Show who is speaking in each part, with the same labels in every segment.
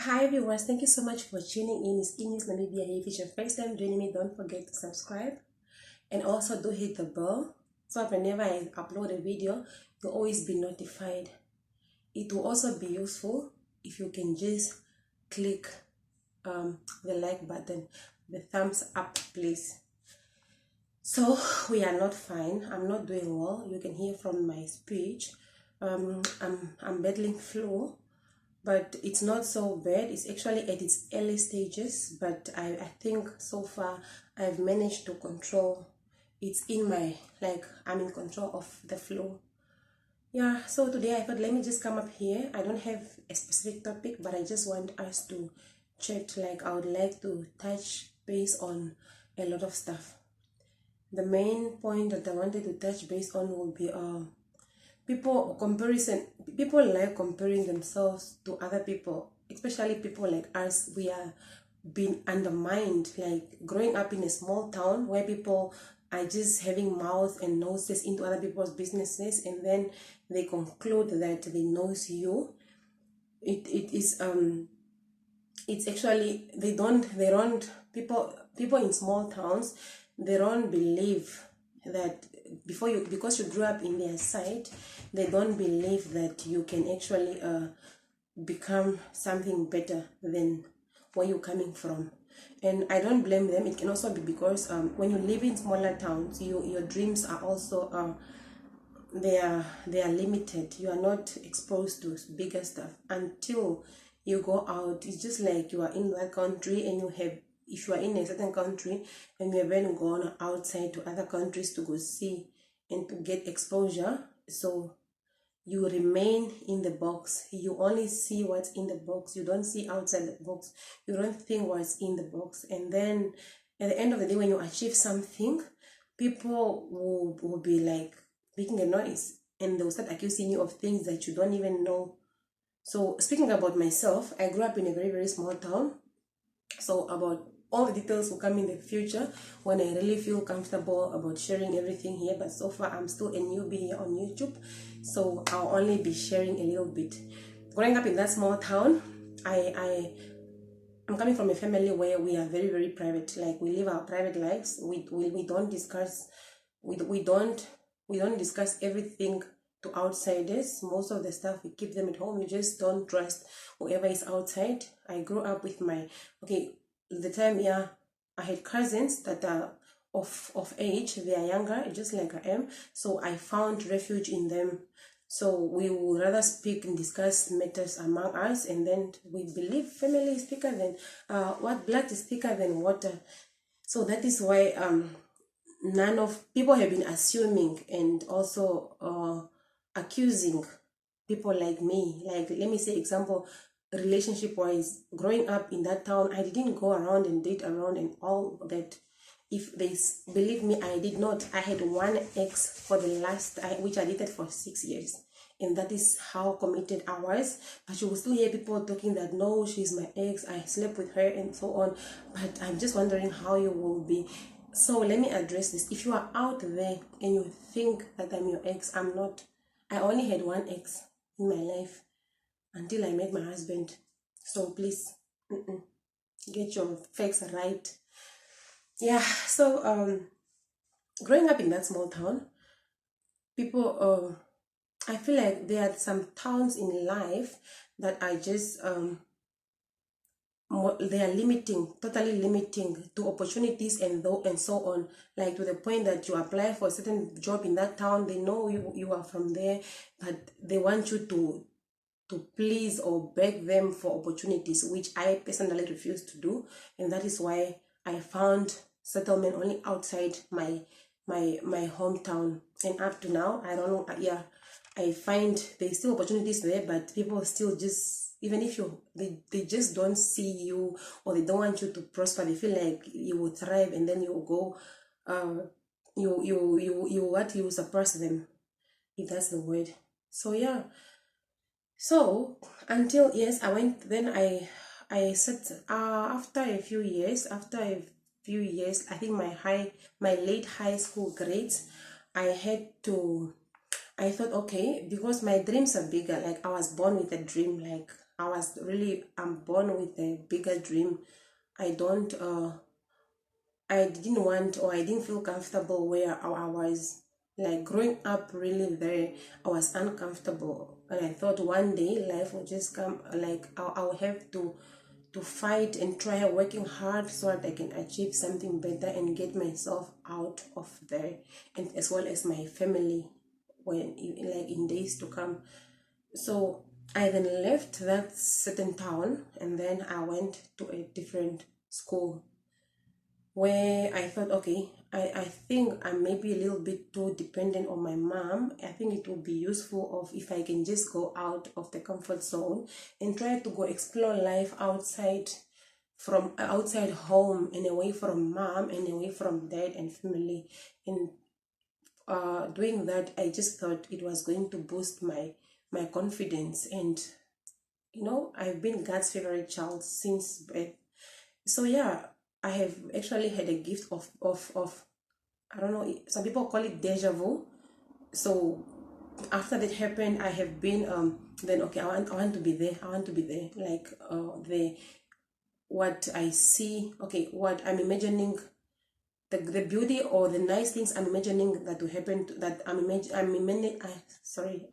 Speaker 1: Hi viewers, thank you so much for tuning in. It's newsNamibia here. If it's your first time joining me, don't forget to subscribe and also do hit the bell so that whenever I upload a video, you'll always be notified. It will also be useful if you can just click the like button, the thumbs up, please. So we are not fine. I'm not doing well. You can hear from my speech. I'm battling flu, but it's not so bad. It's actually at its early stages, but I think so far I've managed to control. It's in my, I'm in control of the flu. Yeah, so today I thought let me just come up here. I don't have a specific topic, but I just want us to chat. I would like to touch base on a lot of stuff. The main point that I wanted to touch base on will be people like comparing themselves to other people, especially people like us. We are being undermined, like growing up in a small town where people are just having mouths and noses into other people's businesses, and then they conclude that they knows you. It's actually they don't people in small towns, they don't believe that because you grew up in their side, they don't believe that you can actually become something better than where you're coming from. And I don't blame them. It can also be because when you live in smaller towns, your dreams are also they are limited. You are not exposed to bigger stuff until you go out. It's just like you are in that country and if you are in a certain country and you have then gone outside to other countries to go see and to get exposure, so you remain in the box. You only see what's in the box. You don't see outside the box. You don't think what's in the box. And then at the end of the day, when you achieve something, people will be like making a noise and they'll start accusing you of things that you don't even know. So speaking about myself, I grew up in a very, very small town. So about all the details will come in the future when I really feel comfortable about sharing everything here. But so far, I'm still a newbie here on YouTube, so I'll only be sharing a little bit. Growing up in that small town, I'm coming from a family where we are very, very private. Like, we live our private lives. We don't discuss we don't discuss everything to outsiders. Most of the stuff we keep them at home. We just don't trust whoever is outside. I grew up with the time, yeah, I had cousins that are of age. They are younger, just like I am. So I found refuge in them. So we would rather speak and discuss matters among us, and then we believe family is thicker than blood is thicker than water. So that is why none of people have been assuming and also accusing people like me. Like, let me say example, relationship wise, growing up in that town, I didn't go around and date around and all that. If they believe me, I did not. I had one ex for the last, which I dated for 6 years, and that is how committed I was. But you will still hear people talking that no, she's my ex, I slept with her and so on. But I'm just wondering how you will be. So let me address this. If you are out there and you think that I'm your ex, I'm not. I only had one ex in my life until I met my husband. So please, get your facts right. Yeah, so growing up in that small town, people, I feel like there are some towns in life that are just, they are totally limiting to opportunities and so on. Like, to the point that you apply for a certain job in that town, they know you are from there, but they want you to please or beg them for opportunities, which I personally refuse to do. And that is why I found settlement only outside my hometown. And up to now, I don't know, I find there's still opportunities there, but people still just, even if they just don't see you, or they don't want you to prosper. They feel like you will thrive and then you will go, you suppress them, if that's the word. So yeah. So until, yes, I went, then I said after a few years, I think my late high school grades, I thought, okay, because my dreams are bigger. Like, I was born with a dream, like I'm born with a bigger dream. I didn't want, or I didn't feel comfortable where I was. Like growing up really there, I was uncomfortable, and I thought one day life will just come. Like I'll have to fight and try working hard so that I can achieve something better and get myself out of there, and as well as my family when like in days to come. So I then left that certain town, and then I went to a different school where I thought, okay, I think I'm maybe a little bit too dependent on my mom. I think it would be useful of if I can just go out of the comfort zone and try to go explore life outside home and away from mom and away from dad and family. And doing that, I just thought it was going to boost my confidence. And I've been God's favorite child since birth. So yeah, I have actually had a gift of I don't know, some people call it deja vu. So after that happened, I have been then okay, I want to be there. I want to be there. Like the what I see, okay, what I'm imagining, the beauty or the nice things I'm imagining that will happen that I'm imagining sorry.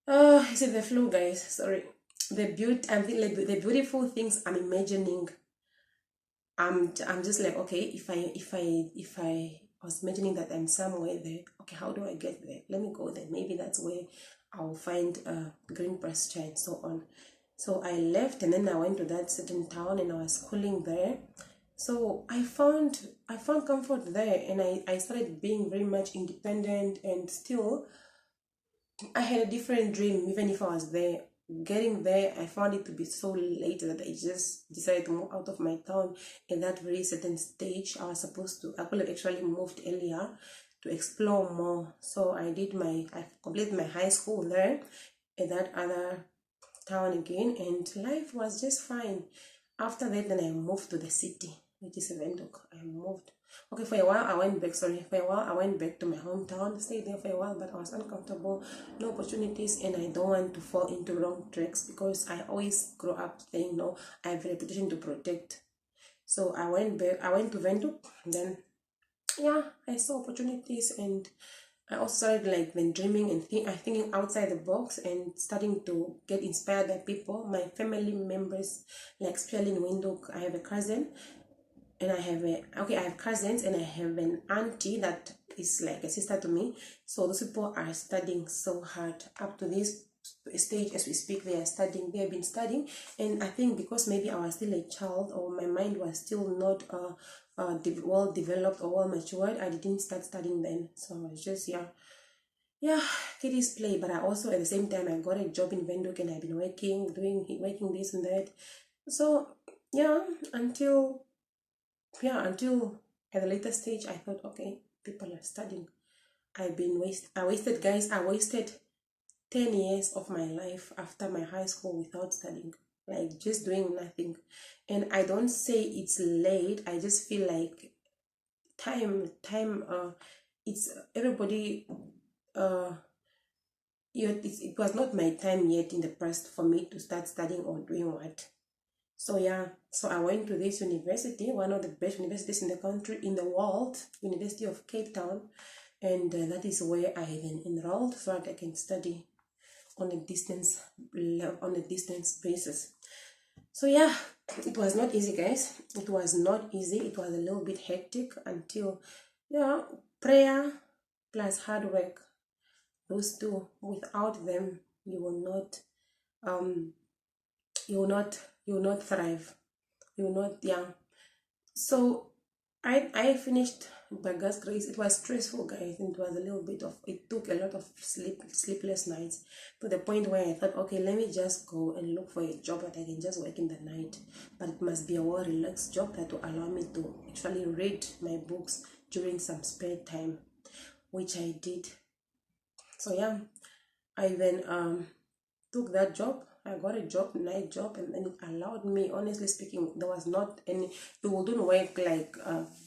Speaker 1: Is it the flu, guys? Sorry. The beauty, the beautiful things I'm imagining. I'm just like, okay, if I was imagining that I'm somewhere there, okay, how do I get there? Let me go there. Maybe that's where I'll find green pasture and so on. So I left, and then I went to that certain town, and I was schooling there. So I found comfort there, and I started being very much independent, and still I had a different dream. Even if I was there, getting there, I found it to be so late that I just decided to move out of my town. In that very certain stage, I could have actually moved earlier to explore more. So I completed my high school there in that other town again, and life was just fine. After that, then I moved to the city, which is Windhoek. I moved. Okay, for a while I went back. Sorry, for a while I went back to my hometown. Stayed there for a while, but I was uncomfortable, no opportunities, and I don't want to fall into wrong tracks because I always grow up saying no. I have a reputation to protect. So I went back. I went to Windhoek. Then, yeah, I saw opportunities, and I also started like then dreaming and thinking outside the box and starting to get inspired by people, my family members, like especially in Windhoek. I have a cousin, and I have cousins, and I have an auntie that is like a sister to me. So those people are studying so hard up to this stage as we speak. They have been studying, and I think because maybe I was still a child, or my mind was still not well developed or well matured, I didn't start studying then. So I was just kiddies play. But I also at the same time I got a job in Windhoek, and I've been working this and that. So yeah, until at the later stage I thought, okay, people are studying. I wasted 10 years of my life after my high school without studying, like just doing nothing. And I don't say it's late, I just feel like time it's everybody it was not my time yet in the past for me to start studying or doing what. So yeah, so I went to this university, one of the best universities in the country, in the world, University of Cape Town, and that is where I then enrolled so that I can study on a distance basis. So yeah, it was not easy, guys. It was not easy. It was a little bit hectic until prayer plus hard work. Those two, without them, you will not thrive. You will not, So I finished by God's grace. It was stressful, guys, and it took a lot of sleepless nights, to the point where I thought, okay, let me just go and look for a job that I can just work in the night, but it must be a well relaxed job that will allow me to actually read my books during some spare time, which I did. So yeah, I then took that job. I got a night job, and then it allowed me, honestly speaking, there was not any, you wouldn't work like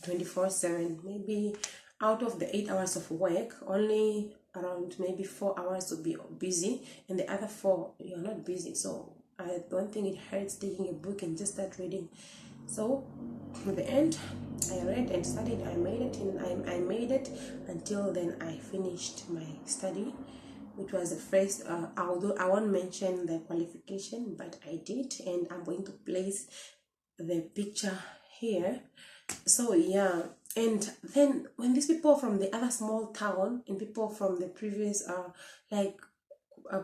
Speaker 1: 24/7. Maybe out of the 8 hours of work, only around maybe 4 hours to be busy, and the other 4 you're not busy. So I don't think it hurts taking a book and just start reading. So in the end, I read and studied. I made it, and I made it until then. I finished my study, which was the first. Although I won't mention the qualification, but I did, and I'm going to place the picture here. So yeah, and then when these people from the other small town and people from the previous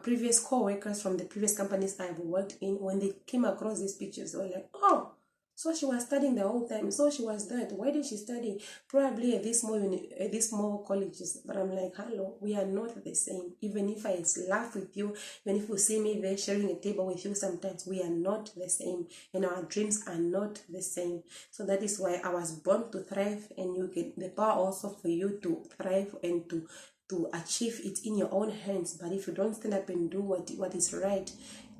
Speaker 1: previous co-workers from the previous companies I've worked in, when they came across these pictures, they were like, oh, so she was studying the whole time. So she was that. Why did she study? Probably at these small colleges. But I'm like, hello, we are not the same. Even if I laugh with you, even if you see me there sharing a table with you sometimes, we are not the same. And our dreams are not the same. So that is why I was born to thrive, and you get the power also for you to thrive and to achieve it in your own hands. But if you don't stand up and do what is right,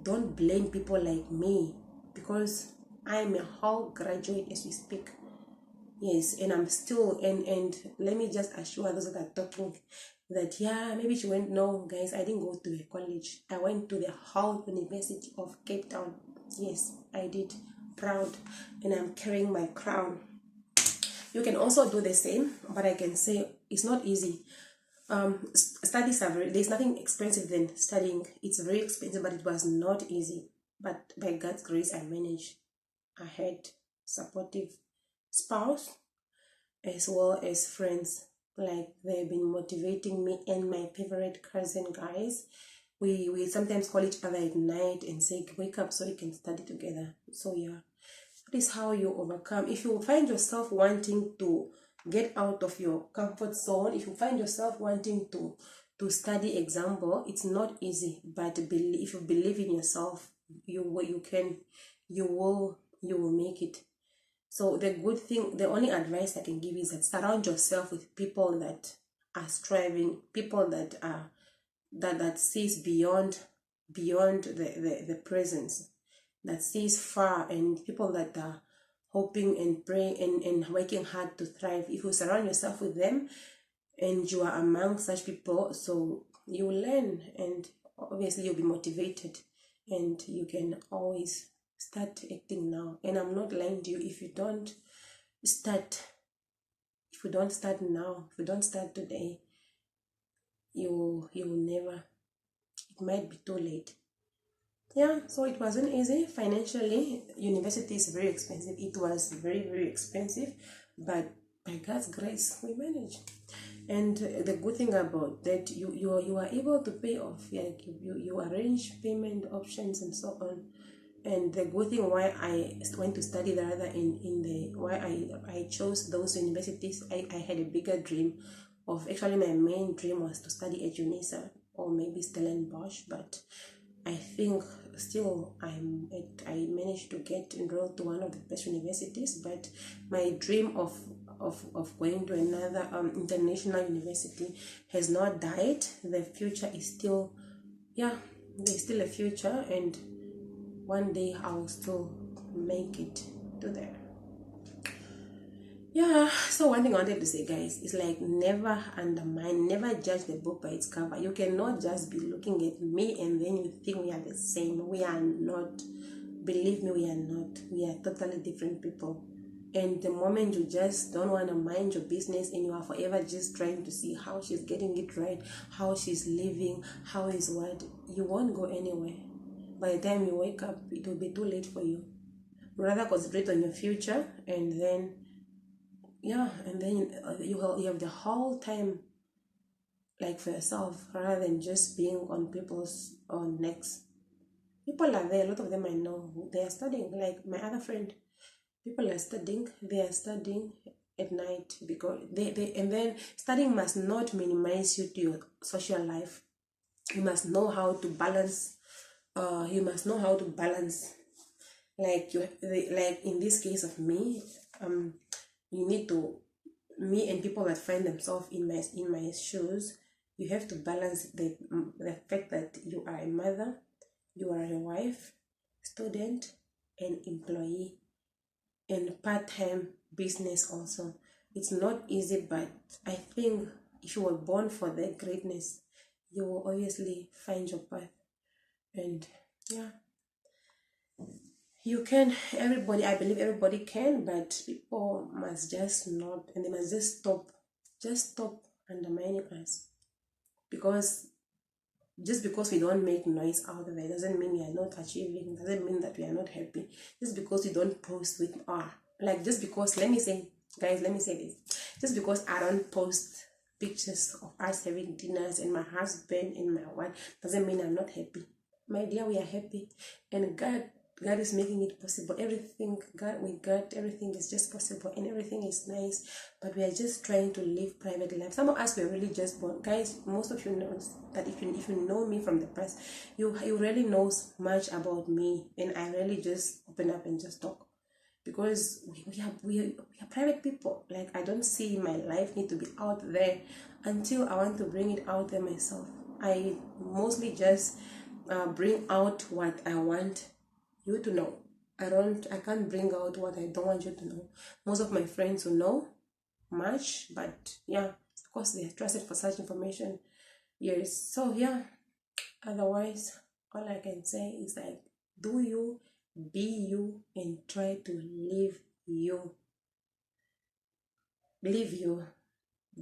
Speaker 1: don't blame people like me, because I'm a whole graduate as we speak. Yes, and I'm still, and let me just assure those that are talking that, yeah, maybe she went, no, guys, I didn't go to a college. I went to the whole University of Cape Town. Yes, I did. Proud, and I'm carrying my crown. You can also do the same, but I can say it's not easy. Studies are there's nothing expensive than studying. It's very expensive, but it was not easy. But by God's grace, I managed. I had supportive spouse as well as friends. Like, they've been motivating me, and my favorite cousin, guys. We sometimes call each other at night and say, wake up so we can study together. So yeah, that is how you overcome. If you find yourself wanting to get out of your comfort zone, if you find yourself wanting to study example, it's not easy, but if you believe in yourself, you will make it. So the good thing, the only advice I can give is that surround yourself with people that are striving, people that are that sees beyond the presence, that sees far, and people that are hoping and praying and working hard to thrive. If you surround yourself with them and you are among such people, so you will learn, and obviously you'll be motivated, and you can always start acting now. And I'm not lying to you. If you don't start now, if you don't start today, you will never. It might be too late. Yeah, so it wasn't easy financially. University is very expensive. It was very, very expensive, but by God's grace, we managed. And the good thing about that, you are able to pay off. Like, you arrange payment options and so on. And the good thing why I went to study rather why I chose those universities, I had a bigger dream of, actually my main dream was to study at UNISA or maybe Stellenbosch, but I think still I managed to get enrolled to one of the best universities. But my dream of going to another international university has not died. The future is still, there's still a future, and one day I will still make it to there. Yeah, so one thing I wanted to say, guys, is like, never undermine, never judge the book by its cover. You cannot just be looking at me and then you think we are the same. We are not. Believe me, we are not. We are totally different people. And the moment you just don't want to mind your business and you are forever just trying to see how she's getting it right, how she's living, how is what, you won't go anywhere. By the time you wake up, it will be too late for you. Rather concentrate on your future, and then you have the whole time like for yourself, rather than just being on people's necks. People are there, a lot of them I know, they are studying. Like my other friend, people are studying, they are studying at night, because they and then studying must not minimize you to your social life. You must know how to balance. Like like in this case of me, you need to, me and people that find themselves in my shoes, you have to balance the fact that you are a mother, you are a wife, student, and employee, and part-time business also. It's not easy, but I think if you were born for that greatness, you will obviously find your path. And yeah, you can, everybody, I believe everybody can, but people must just not, and they must just stop undermining us. Because just because we don't make noise out of it doesn't mean we are not achieving, doesn't mean that we are not happy. Just because we don't post with like, just because, let me say, guys, let me say this, just because I don't post pictures of us having dinners and my husband and my wife doesn't mean I'm not happy. My dear, we are happy, and God is making it possible. Everything, God, with God, everything is just possible and everything is nice. But we are just trying to live private life. Some of us were really just born. Guys, most of you know that if you know me from the past, you really knows much about me, and I really just open up and just talk. Because we are private people. Like, I don't see my life need to be out there until I want to bring it out there myself. I mostly just bring out what I want you to know. I can't bring out what I don't want you to know. Most of my friends will know much, but yeah, of course they are trusted for such information. Yes. So yeah, otherwise all I can say is, like, do you, be you, and try to live you. Live you.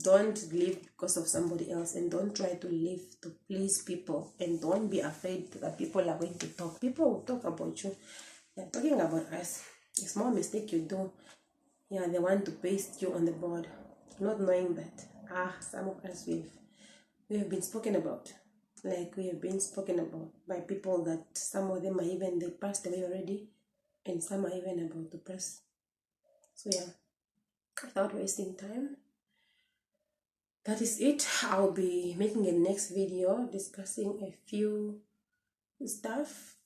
Speaker 1: Don't live because of somebody else, and don't try to live to please people, and don't be afraid that people are going to talk. People will talk about you. They're talking about us. A small mistake you do, yeah, they want to paste you on the board, not knowing that some of us we have been spoken about. Like, we have been spoken about by people that some of them are even, they passed away already, and some are even about to pass. So yeah, without wasting time, that is it. I'll be making a next video discussing a few stuff.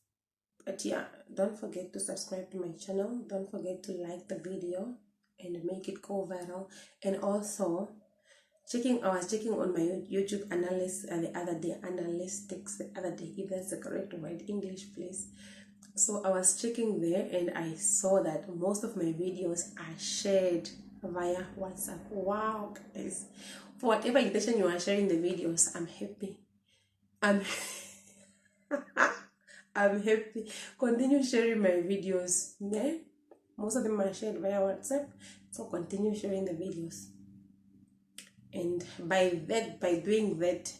Speaker 1: But yeah, don't forget to subscribe to my channel. Don't forget to like the video and make it go viral. And also, I was checking on my YouTube analytics the other day, if that's the correct word, English please. So I was checking there, and I saw that most of my videos are shared via WhatsApp. Wow, guys. For whatever intention you are sharing the videos, I'm happy. I'm I'm happy. Continue sharing my videos. Yeah? Most of them are shared via WhatsApp. So continue sharing the videos. And by doing that,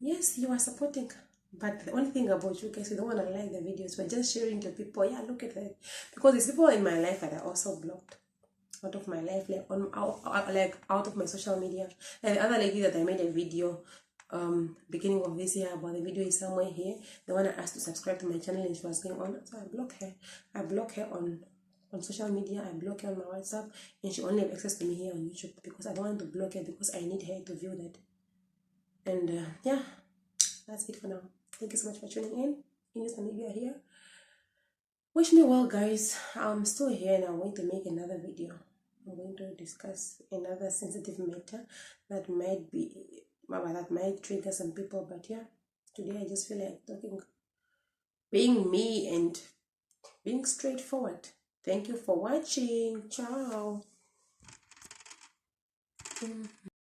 Speaker 1: yes, you are supporting. But the only thing about you guys, you don't want to like the videos. We're just sharing to people. Yeah, look at that. Because there's people in my life that are also blocked out of my life, like out of my social media. And the other lady that I made a video beginning of this year about, the video is somewhere here. The one I asked to subscribe to my channel, and she was going on, so I block her. I block her on social media. I block her on my WhatsApp, and she only have access to me here on YouTube, because I don't want to block her, because I need her to view that. And yeah, that's it for now. Thank you so much for tuning in. newsNamibia here. Wish me well, guys. I'm still here, and I'm going to make another video. I'm going to discuss another sensitive matter that might trigger some people. But yeah, today I just feel like talking, being me, and being straightforward. Thank you for watching. Ciao.